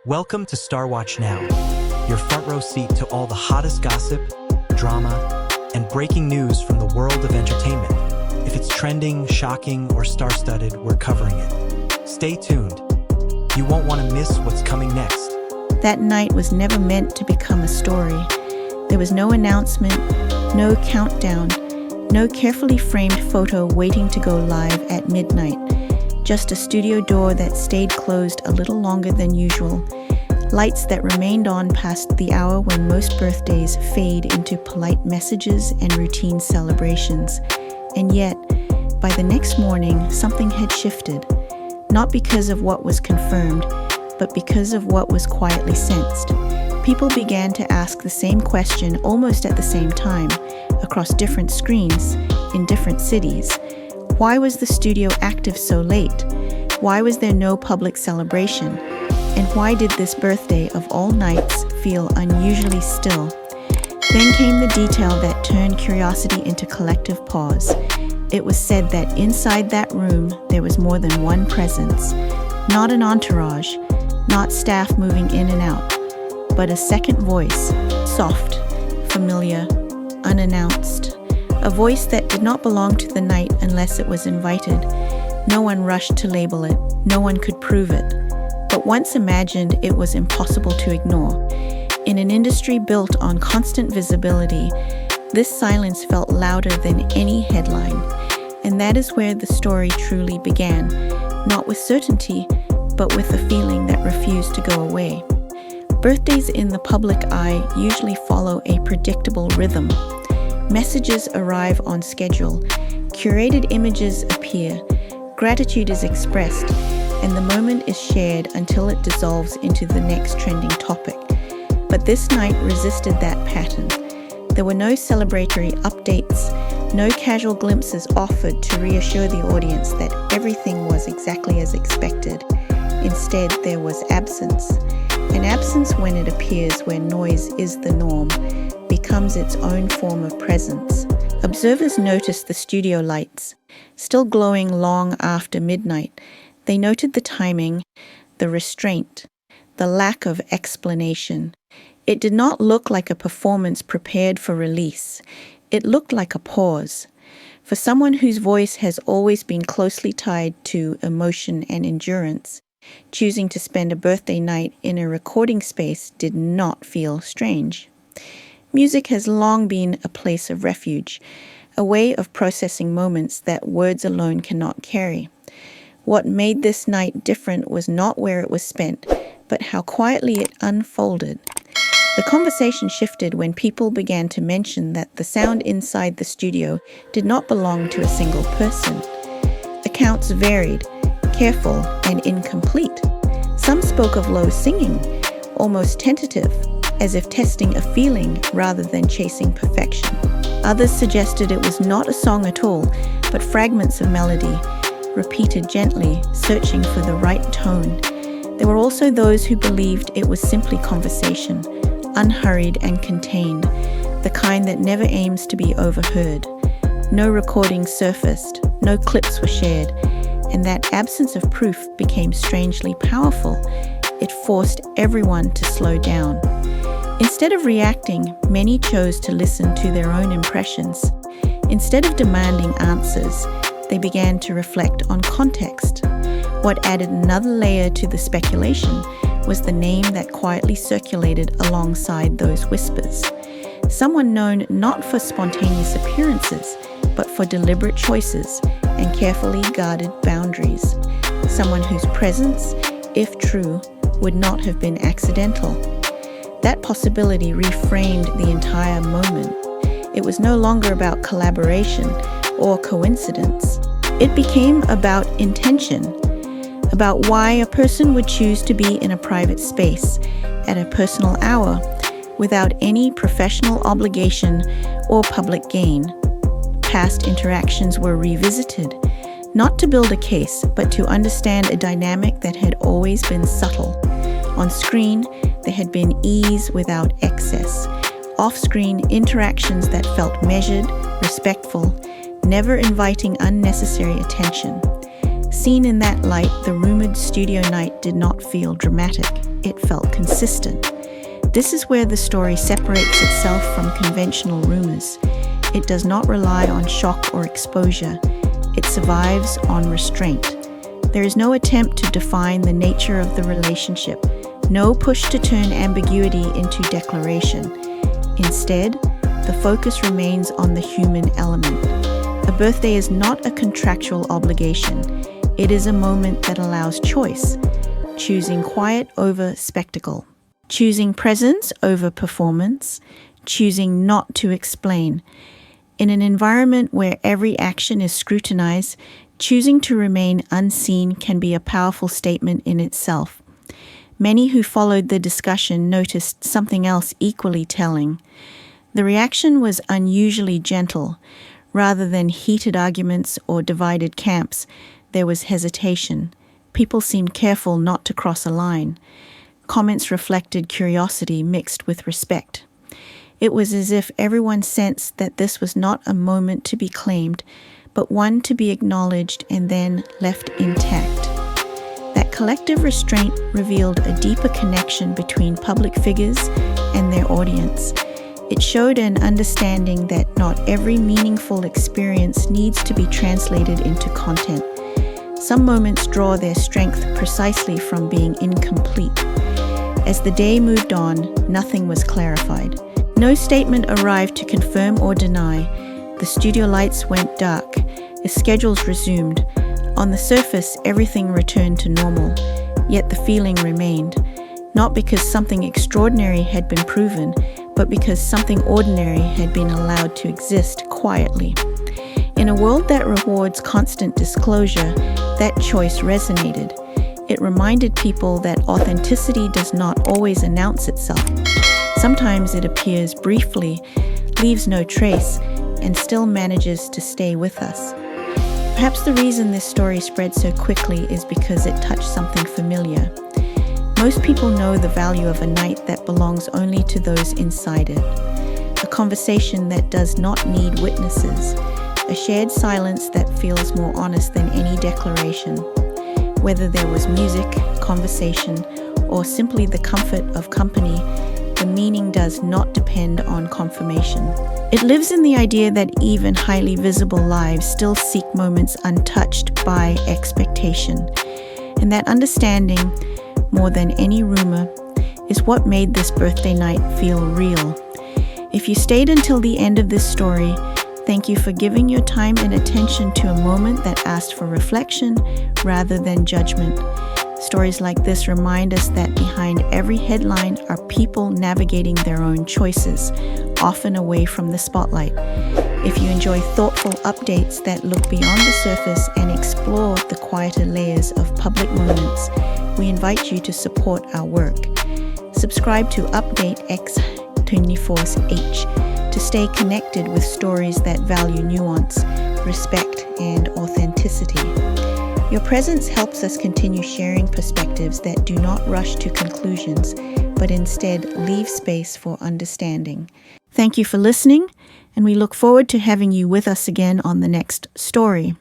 Welcome to Starwatch Now, your front row seat to all the hottest gossip, drama, and breaking news from the world of entertainment. If it's trending, shocking, or star-studded, we're covering it. Stay tuned. You won't want to miss what's coming next. That night was never meant to become a story. There was no announcement, no countdown, no carefully framed photo waiting to go live at midnight. Just a studio door that stayed closed a little longer than usual. Lights that remained on past the hour when most birthdays fade into polite messages and routine celebrations. And yet, by the next morning, something had shifted. Not because of what was confirmed, but because of what was quietly sensed. People began to ask the same question almost at the same time, across different screens, in different cities. Why was the studio active so late? Why was there no public celebration? And why did this birthday of all nights feel unusually still? Then came the detail that turned curiosity into collective pause. It was said that inside that room there was more than one presence. Not an entourage, not staff moving in and out, but a second voice, soft, familiar, unannounced. A voice that did not belong to the night unless it was invited. No one rushed to label it. No one could prove it. But once imagined, it was impossible to ignore. In an industry built on constant visibility, this silence felt louder than any headline. And that is where the story truly began. Not with certainty, but with a feeling that refused to go away. Birthdays in the public eye usually follow a predictable rhythm. Messages arrive on schedule, curated images appear, gratitude is expressed, and the moment is shared until it dissolves into the next trending topic. But this night resisted that pattern. There were no celebratory updates, no casual glimpses offered to reassure the audience that everything was exactly as expected. Instead, there was absence. An absence when it appears where noise is the norm, becomes its own form of presence. Observers noticed the studio lights, still glowing long after midnight. They noted the timing, the restraint, the lack of explanation. It did not look like a performance prepared for release. It looked like a pause. For someone whose voice has always been closely tied to emotion and endurance, choosing to spend a birthday night in a recording space did not feel strange. Music has long been a place of refuge, a way of processing moments that words alone cannot carry. What made this night different was not where it was spent, but how quietly it unfolded. The conversation shifted when people began to mention that the sound inside the studio did not belong to a single person. Accounts varied, careful and incomplete. Some spoke of low singing, almost tentative, as if testing a feeling rather than chasing perfection. Others suggested it was not a song at all, but fragments of melody, repeated gently, searching for the right tone. There were also those who believed it was simply conversation, unhurried and contained, the kind that never aims to be overheard. No recordings surfaced, no clips were shared, and that absence of proof became strangely powerful. It forced everyone to slow down. Instead of reacting, many chose to listen to their own impressions. Instead of demanding answers, they began to reflect on context. What added another layer to the speculation was the name that quietly circulated alongside those whispers. Someone known not for spontaneous appearances, but for deliberate choices and carefully guarded boundaries. Someone whose presence, if true, would not have been accidental. That possibility reframed the entire moment. It was no longer about collaboration or coincidence. It became about intention, about why a person would choose to be in a private space at a personal hour without any professional obligation or public gain. Past interactions were revisited, not to build a case, but to understand a dynamic that had always been subtle. On screen, there had been ease without excess. Off-screen, interactions that felt measured, respectful, never inviting unnecessary attention. Seen in that light, the rumored studio night did not feel dramatic. It felt consistent. This is where the story separates itself from conventional rumors. It does not rely on shock or exposure. It survives on restraint. There is no attempt to define the nature of the relationship, no push to turn ambiguity into declaration. Instead, the focus remains on the human element. A birthday is not a contractual obligation. It is a moment that allows choice, choosing quiet over spectacle, choosing presence over performance, choosing not to explain. In an environment where every action is scrutinized, choosing to remain unseen can be a powerful statement in itself. Many who followed the discussion noticed something else equally telling. The reaction was unusually gentle. Rather than heated arguments or divided camps, there was hesitation. People seemed careful not to cross a line. Comments reflected curiosity mixed with respect. It was as if everyone sensed that this was not a moment to be claimed, but one to be acknowledged and then left intact. That collective restraint revealed a deeper connection between public figures and their audience. It showed an understanding that not every meaningful experience needs to be translated into content. Some moments draw their strength precisely from being incomplete. As the day moved on, nothing was clarified. No statement arrived to confirm or deny. The studio lights went dark. The schedules resumed. On the surface, everything returned to normal, yet the feeling remained. Not because something extraordinary had been proven, but because something ordinary had been allowed to exist quietly. In a world that rewards constant disclosure, that choice resonated. It reminded people that authenticity does not always announce itself. Sometimes it appears briefly, leaves no trace, and still manages to stay with us. Perhaps the reason this story spread so quickly is because it touched something familiar. Most people know the value of a night that belongs only to those inside it. A conversation that does not need witnesses. A shared silence that feels more honest than any declaration. Whether there was music, conversation, or simply the comfort of company, the meaning does not depend on confirmation. It lives in the idea that even highly visible lives still seek moments untouched by expectation. And that understanding, more than any rumor, is what made this birthday night feel real. If you stayed until the end of this story, thank you for giving your time and attention to a moment that asked for reflection rather than judgment. Stories like this remind us that behind every headline are people navigating their own choices, often away from the spotlight. If you enjoy thoughtful updates that look beyond the surface and explore the quieter layers of public moments, we invite you to support our work. Subscribe to Update X24H to stay connected with stories that value nuance, respect, and authenticity. Your presence helps us continue sharing perspectives that do not rush to conclusions, but instead leave space for understanding. Thank you for listening, and we look forward to having you with us again on the next story.